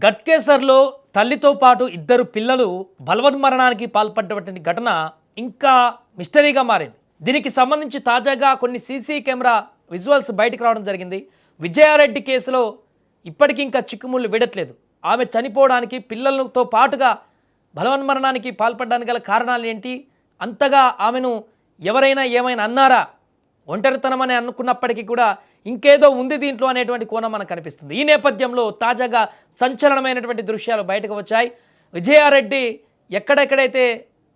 గట్కేసర్లో తల్లితో పాటు ఇద్దరు పిల్లలు బలవన్మరణానికి పాల్పడ్డటువంటి ఘటన ఇంకా మిస్టరీగా మారింది. దీనికి సంబంధించి తాజాగా కొన్ని సీసీ కెమెరా విజువల్స్ బయటకు రావడం జరిగింది. విజయారెడ్డి కేసులో ఇప్పటికీ ఇంకా చిక్కుముళ్ళు విడట్లేదు. ఆమె చనిపోవడానికి పిల్లలతో పాటుగా బలవన్మరణానికి పాల్పడడానికి గల కారణాలు ఏంటి, అంతగా ఆమెను ఎవరైనా ఏమైనా అన్నారా, ఒంటరితనం అని అనుకున్నప్పటికీ కూడా ఇంకేదో ఉంది దీంట్లో అనేటువంటి కోణం మనకు కనిపిస్తుంది. ఈ నేపథ్యంలో తాజాగా సంచలనమైనటువంటి దృశ్యాలు బయటకు వచ్చాయి. విజయారెడ్డి ఎక్కడెక్కడైతే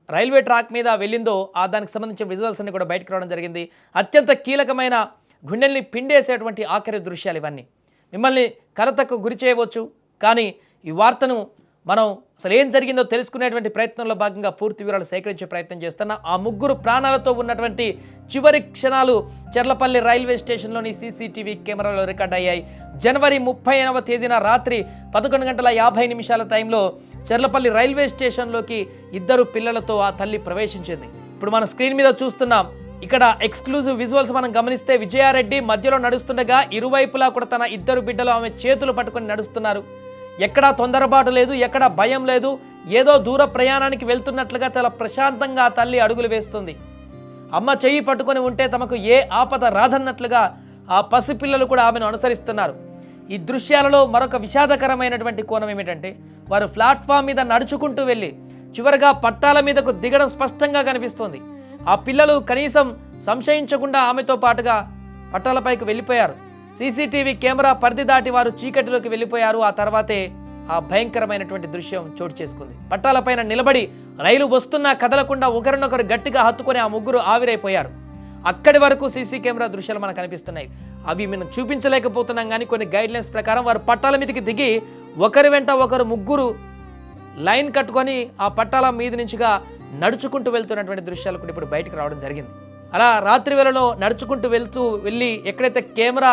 రైల్వే ట్రాక్ మీద వెళ్ళిందో దానికి సంబంధించిన విజువల్స్ అన్ని కూడా బయటకు రావడం జరిగింది. అత్యంత కీలకమైన గుండెల్ని పిండేసేటువంటి ఆఖరి దృశ్యాలు ఇవన్నీ. మిమ్మల్ని కలతకు గురి చేయవచ్చు, కానీ ఈ వార్తను మనం అసలు ఏం జరిగిందో తెలుసుకునేటువంటి ప్రయత్నంలో భాగంగా పూర్తి వివరాలు సేకరించే ప్రయత్నం చేస్తున్నా. ఆ ముగ్గురు ప్రాణాలతో ఉన్నటువంటి చివరి క్షణాలు చెర్లపల్లి రైల్వే స్టేషన్లోని సీసీటీవీ కెమెరాలో రికార్డ్ అయ్యాయి. జనవరి 30వ తేదీన రాత్రి 11:50 టైంలో చెర్లపల్లి రైల్వే స్టేషన్లోకి ఇద్దరు పిల్లలతో ఆ తల్లి ప్రవేశించింది. ఇప్పుడు మన స్క్రీన్ మీద చూస్తున్నాం. ఇక్కడ ఎక్స్క్లూజివ్ విజువల్స్ మనం గమనిస్తే విజయారెడ్డి మధ్యలో నడుస్తుండగా ఇరువైపులా కూడా తన ఇద్దరు బిడ్డలు ఆమె చేతులు పట్టుకొని నడుస్తున్నారు. ఎక్కడా తొందరపాటు లేదు, ఎక్కడా భయం లేదు. ఏదో దూర ప్రయాణానికి వెళ్తున్నట్లుగా చాలా ప్రశాంతంగా ఆ తల్లి అడుగులు వేస్తుంది. అమ్మ చెయ్యి పట్టుకొని ఉంటే తమకు ఏ ఆపద రాదన్నట్లుగా ఆ పసిపిల్లలు కూడా ఆమెను అనుసరిస్తున్నారు. ఈ దృశ్యాలలో మరొక విషాదకరమైనటువంటి కోణం ఏమిటంటే, వారు ప్లాట్ఫామ్ మీద నడుచుకుంటూ వెళ్ళి చివరిగా పట్టాల మీదకు దిగడం స్పష్టంగా కనిపిస్తోంది. ఆ పిల్లలు కనీసం సంశయించకుండా ఆమెతో పాటుగా పట్టాలపైకి వెళ్ళిపోయారు. సీసీటీవీ కెమెరా పరిధి దాటి వారు చీకటిలోకి వెళ్ళిపోయారు. ఆ తర్వాతే ఆ భయంకరమైనటువంటి దృశ్యం చోటు చేసుకుంది. పట్టాలపైన నిలబడి రైలు వస్తున్నా కదలకుండా ఒకరినొకరు గట్టిగా హత్తుకొని ఆ ముగ్గురు ఆవిరైపోయారు. అక్కడి వరకు సీసీ కెమెరా దృశ్యాలు మనకు కనిపిస్తున్నాయి. అవి మనం చూపించలేకపోతున్నాం, కానీ కొన్ని గైడ్లైన్స్ ప్రకారం వారు పట్టాల మీదకి దిగి ఒకరి వెంట ఒకరు ముగ్గురు లైన్ కట్టుకొని ఆ పట్టాల మీద నుంచిగా నడుచుకుంటూ వెళ్తున్నటువంటి దృశ్యాలు కూడా ఇప్పుడు బయటకు రావడం జరిగింది. అలా రాత్రి వేళలో నడుచుకుంటూ వెళ్ళి ఎక్కడైతే కెమెరా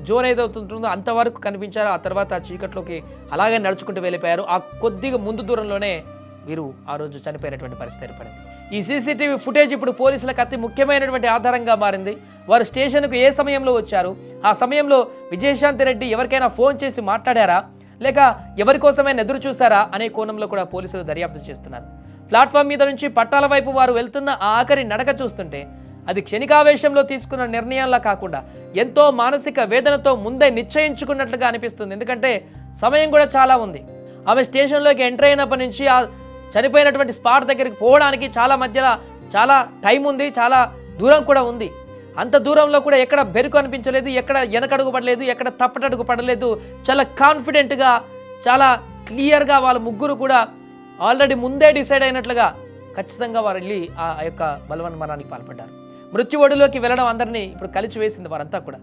జోన్ ఏదవుతుంటుందో అంతవరకు కనిపించారో ఆ తర్వాత ఆ చీకట్లోకి అలాగే నడుచుకుంటూ వెళ్ళిపోయారు. ఆ కొద్దిగా ముందు దూరంలోనే వీరు ఆ రోజు చనిపోయినటువంటి పరిస్థితి ఏర్పడింది. ఈ సీసీటీవీ ఫుటేజ్ ఇప్పుడు పోలీసులకు అతి ముఖ్యమైనటువంటి ఆధారంగా మారింది. వారు స్టేషన్కు ఏ సమయంలో వచ్చారు, ఆ సమయంలో విజయశాంతి రెడ్డి ఎవరికైనా ఫోన్ చేసి మాట్లాడారా, లేక ఎవరి కోసమైనా ఎదురు చూసారా అనే కోణంలో కూడా పోలీసులు దర్యాప్తు చేస్తున్నారు. ప్లాట్ఫామ్ మీద నుంచి పట్టాల వైపు వారు వెళ్తున్న ఆ ఆఖరి నడక చూస్తుంటే అది క్షణికావేశంలో తీసుకున్న నిర్ణయంలా కాకుండా ఎంతో మానసిక వేదనతో ముందే నిశ్చయించుకున్నట్లుగా అనిపిస్తుంది. ఎందుకంటే సమయం కూడా చాలా ఉంది. ఆమె స్టేషన్లోకి ఎంటర్ అయినప్పటి నుంచి ఆ చనిపోయినటువంటి స్పాట్ దగ్గరికి పోవడానికి చాలా టైం ఉంది, చాలా దూరం కూడా ఉంది. అంత దూరంలో కూడా ఎక్కడ బెరుకు అనిపించలేదు, ఎక్కడ వెనకడుగు పడలేదు, ఎక్కడ తప్పటడుగు పడలేదు. చాలా కాన్ఫిడెంట్గా, చాలా క్లియర్గా వాళ్ళ ముగ్గురు కూడా ఆల్రెడీ ముందే డిసైడ్ అయినట్లుగా ఖచ్చితంగా వారు వెళ్ళి ఆ యొక్క బలవన్మరణానికి పాల్పడ్డారు. మృత్యు ఒడిలోకి వెళ్ళడం అందరినీ ఇప్పుడు కలిసి వేసింది. వారంతా కూడా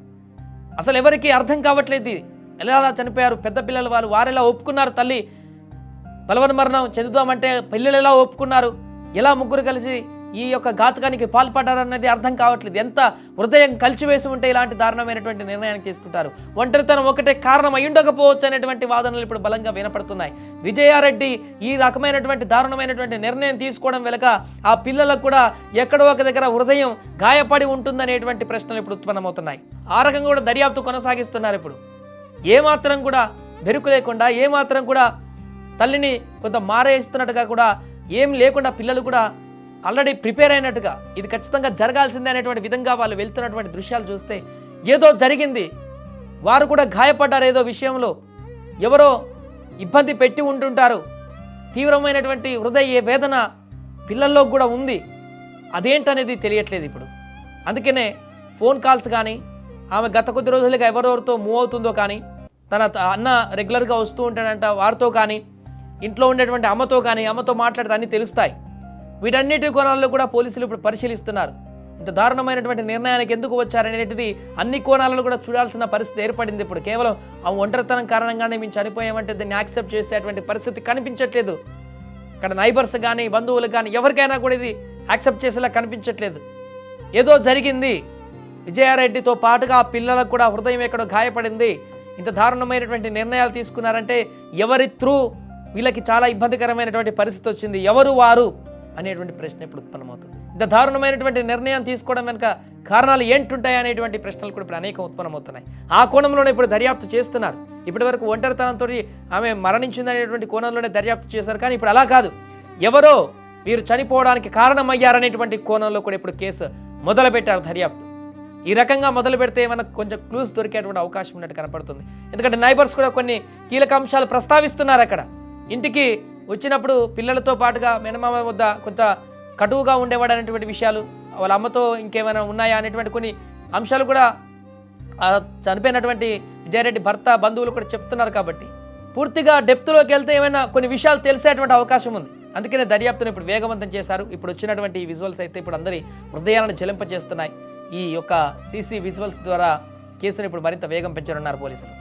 అసలు ఎవరికి అర్థం కావట్లేదు ఎలా చనిపోయారు. పెద్ద పిల్లలు వారెలా ఒప్పుకున్నారు, తల్లి బలవన్మరణం చెందుదామంటే పిల్లలు ఎలా ఒప్పుకున్నారు, ఎలా ముగ్గురు కలిసి ఈ యొక్క ఘాతకానికి పాల్పడ్డారన్నది అర్థం కావట్లేదు. ఎంత హృదయం కలిసివేసి ఉంటే ఇలాంటి దారుణమైనటువంటి నిర్ణయానికి తీసుకుంటారు. ఒంటరితనం ఒకటే కారణం అయ్యుండకపోవచ్చు అనేటువంటి వాదనలు ఇప్పుడు బలంగా వినపడుతున్నాయి. విజయారెడ్డి ఈ రకమైనటువంటి దారుణమైనటువంటి నిర్ణయం తీసుకోవడం వెనుక ఆ పిల్లలకు కూడా ఎక్కడో ఒక దగ్గర హృదయం గాయపడి ఉంటుందనేటువంటి ప్రశ్నలు ఇప్పుడు ఉత్పన్నమవుతున్నాయి. ఆ రకంగా కూడా దర్యాప్తు కొనసాగిస్తున్నారు. ఇప్పుడు ఏమాత్రం కూడా బెరుకు లేకుండా, ఏమాత్రం కూడా తల్లిని కొంత మారేస్తున్నట్టుగా కూడా ఏం లేకుండా పిల్లలు కూడా ఆల్రెడీ ప్రిపేర్ అయినట్టుగా ఇది ఖచ్చితంగా జరగాల్సిందే అనేటువంటి విధంగా వాళ్ళు వెళ్తున్నటువంటి దృశ్యాలు చూస్తే ఏదో జరిగింది, వారు కూడా గాయపడ్డారు. ఏదో విషయంలో ఎవరో ఇబ్బంది పెట్టి ఉంటుంటారు. తీవ్రమైనటువంటి హృదయ వేదన పిల్లల్లో కూడా ఉంది. అదేంటనేది తెలియట్లేదు ఇప్పుడు. అందుకనే ఫోన్ కాల్స్ కానీ, ఆమె గత కొద్ది రోజులుగా ఎవరెవరితో మూవ్ అవుతుందో కానీ, తన అన్న రెగ్యులర్గా వస్తూ ఉంటాడంట వారితో కానీ, ఇంట్లో ఉండేటువంటి అమ్మతో కానీ, అమ్మతో మాట్లాడితే అన్నీ తెలుస్తాయి. వీటన్నిటి కోణాల్లో కూడా పోలీసులు ఇప్పుడు పరిశీలిస్తున్నారు. ఇంత దారుణమైనటువంటి నిర్ణయానికి ఎందుకు వచ్చారనేటిది అన్ని కోణాలను కూడా చూడాల్సిన పరిస్థితి ఏర్పడింది. ఇప్పుడు కేవలం ఆ ఒంటరితనం కారణంగానే మేము చనిపోయామంటే దాన్ని యాక్సెప్ట్ చేసేటువంటి పరిస్థితి కనిపించట్లేదు. ఇక్కడ నైబర్స్ కానీ, బంధువులకు కానీ ఎవరికైనా కూడా ఇది యాక్సెప్ట్ చేసేలా కనిపించట్లేదు. ఏదో జరిగింది, విజయారెడ్డితో పాటుగా పిల్లలకు కూడా హృదయం ఎక్కడో గాయపడింది. ఇంత దారుణమైనటువంటి నిర్ణయాలు తీసుకున్నారంటే ఎవరి త్రూ వీళ్ళకి చాలా ఇబ్బందికరమైనటువంటి పరిస్థితి వచ్చింది. ఎవరు వారు అనేటువంటి ప్రశ్న ఇప్పుడు ఉత్పన్నమవుతుంది. ఇంత దారుణమైనటువంటి నిర్ణయం తీసుకోవడం వెనుక కారణాలు ఏంటుంటాయి అనేటువంటి ప్రశ్నలు కూడా ఇప్పుడు అనేకం ఉత్పన్నమవుతున్నాయి. ఆ కోణంలోనే ఇప్పుడు దర్యాప్తు చేస్తున్నారు. ఇప్పటివరకు ఒంటరితనంతో ఆమె మరణించిందనేటువంటి కోణంలోనే దర్యాప్తు చేశారు. కానీ ఇప్పుడు అలా కాదు, ఎవరో వీరు చనిపోవడానికి కారణమయ్యారనేటువంటి కోణంలో కూడా ఇప్పుడు కేసు మొదలుపెట్టారు దర్యాప్తు. ఈ రకంగా మొదలు పెడితే మనకు కొంచెం క్లూస్ దొరికేటువంటి అవకాశం ఉన్నట్టు కనపడుతుంది. ఎందుకంటే నైబర్స్ కూడా కొన్ని కీలక అంశాలు ప్రస్తావిస్తున్నారు. అక్కడ ఇంటికి వచ్చినప్పుడు పిల్లలతో పాటుగా మేనమామ వద్ద కొంత కటువుగా ఉండేవాడు అనేటువంటి విషయాలు, వాళ్ళ అమ్మతో ఇంకేమైనా ఉన్నాయా అనేటువంటి కొన్ని అంశాలు కూడా చనిపోయినటువంటి విజయారెడ్డి భర్త బంధువులు కూడా చెప్తున్నారు. కాబట్టి పూర్తిగా డెప్త్లోకి వెళ్తే ఏమైనా కొన్ని విషయాలు తెలిసేటువంటి అవకాశం ఉంది. అందుకనే దర్యాప్తును ఇప్పుడు వేగవంతం చేశారు. ఇప్పుడు వచ్చినటువంటి విజువల్స్ అయితే ఇప్పుడు అందరి హృదయాలను జ్వలింపజేస్తున్నాయి. ఈ యొక్క సీసీ విజువల్స్ ద్వారా కేసును ఇప్పుడు మరింత వేగం పెంచనున్నారు పోలీసులు.